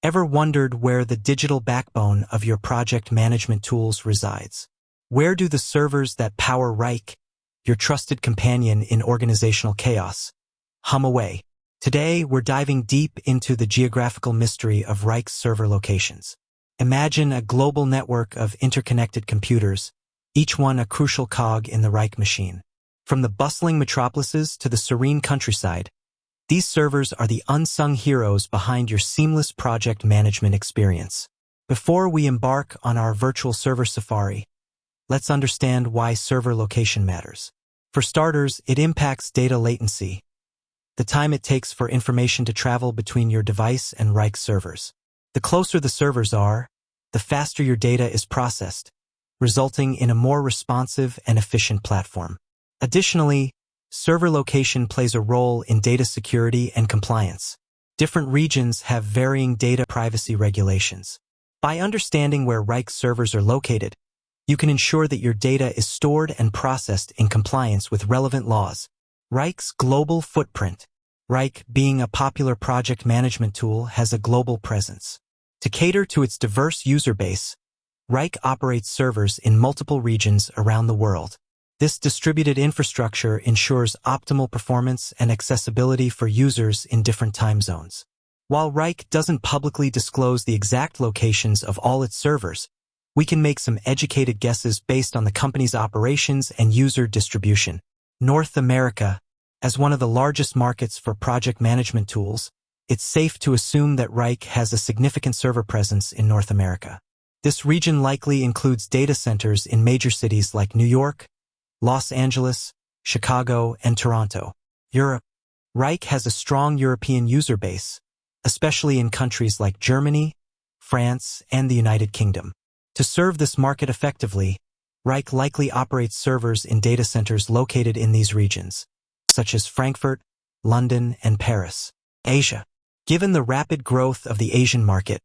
Ever wondered where the digital backbone of your project management tools resides? Where do the servers that power Wrike, your trusted companion in organizational chaos, hum away? Today, we're diving deep into the geographical mystery of Wrike's server locations. Imagine a global network of interconnected computers, each one a crucial cog in the Wrike machine. From the bustling metropolises to the serene countryside, these servers are the unsung heroes behind your seamless project management experience. Before we embark on our virtual server safari, let's understand why server location matters. For starters, it impacts data latency, the time it takes for information to travel between your device and Wrike servers. The closer the servers are, the faster your data is processed, resulting in a more responsive and efficient platform. Additionally, server location plays a role in data security and compliance. Different regions have varying data privacy regulations. By understanding where Wrike servers are located, you can ensure that your data is stored and processed in compliance with relevant laws. Wrike's global footprint. Wrike, being a popular project management tool, has a global presence. To cater to its diverse user base, Wrike operates servers in multiple regions around the world. This distributed infrastructure ensures optimal performance and accessibility for users in different time zones. While Wrike doesn't publicly disclose the exact locations of all its servers, we can make some educated guesses based on the company's operations and user distribution. North America. As one of the largest markets for project management tools, it's safe to assume that Wrike has a significant server presence in North America. This region likely includes data centers in major cities like New York, Los Angeles, Chicago, and Toronto. Europe. Wrike has a strong European user base, especially in countries like Germany, France, and the United Kingdom. To serve this market effectively, Wrike likely operates servers in data centers located in these regions, such as Frankfurt, London, and Paris. Asia. Given the rapid growth of the Asian market,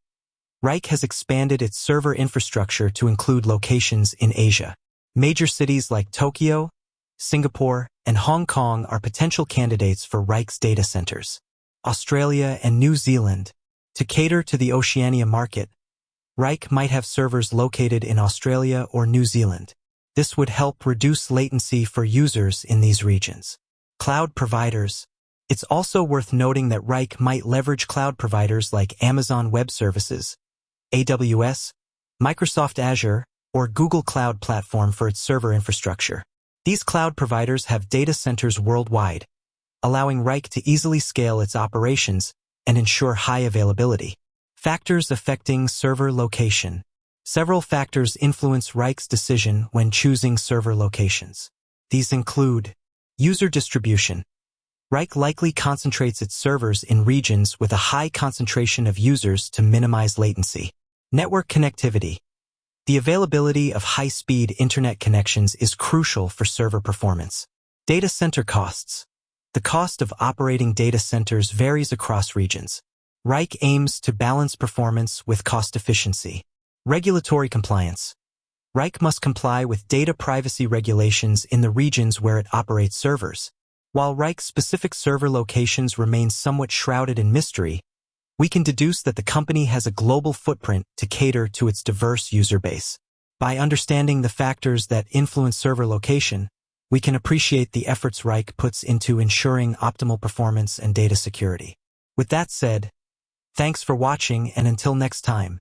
Wrike has expanded its server infrastructure to include locations in Asia. Major cities like Tokyo, Singapore, and Hong Kong are potential candidates for Wrike's data centers. Australia and New Zealand. To cater to the Oceania market, Wrike might have servers located in Australia or New Zealand. This would help reduce latency for users in these regions. Cloud providers. It's also worth noting that Wrike might leverage cloud providers like Amazon Web Services, AWS, Microsoft Azure, or Google Cloud Platform for its server infrastructure. These cloud providers have data centers worldwide, allowing Wrike to easily scale its operations and ensure high availability. Factors affecting server location. Several factors influence Wrike's decision when choosing server locations. These include user distribution. Wrike likely concentrates its servers in regions with a high concentration of users to minimize latency. Network connectivity. The availability of high-speed internet connections is crucial for server performance. Data center costs. The cost of operating data centers varies across regions. Wrike aims to balance performance with cost efficiency. Regulatory compliance. Wrike must comply with data privacy regulations in the regions where it operates servers. While Wrike's specific server locations remain somewhat shrouded in mystery, we can deduce that the company has a global footprint to cater to its diverse user base. By understanding the factors that influence server location, we can appreciate the efforts Wrike puts into ensuring optimal performance and data security. With that said, thanks for watching, and until next time.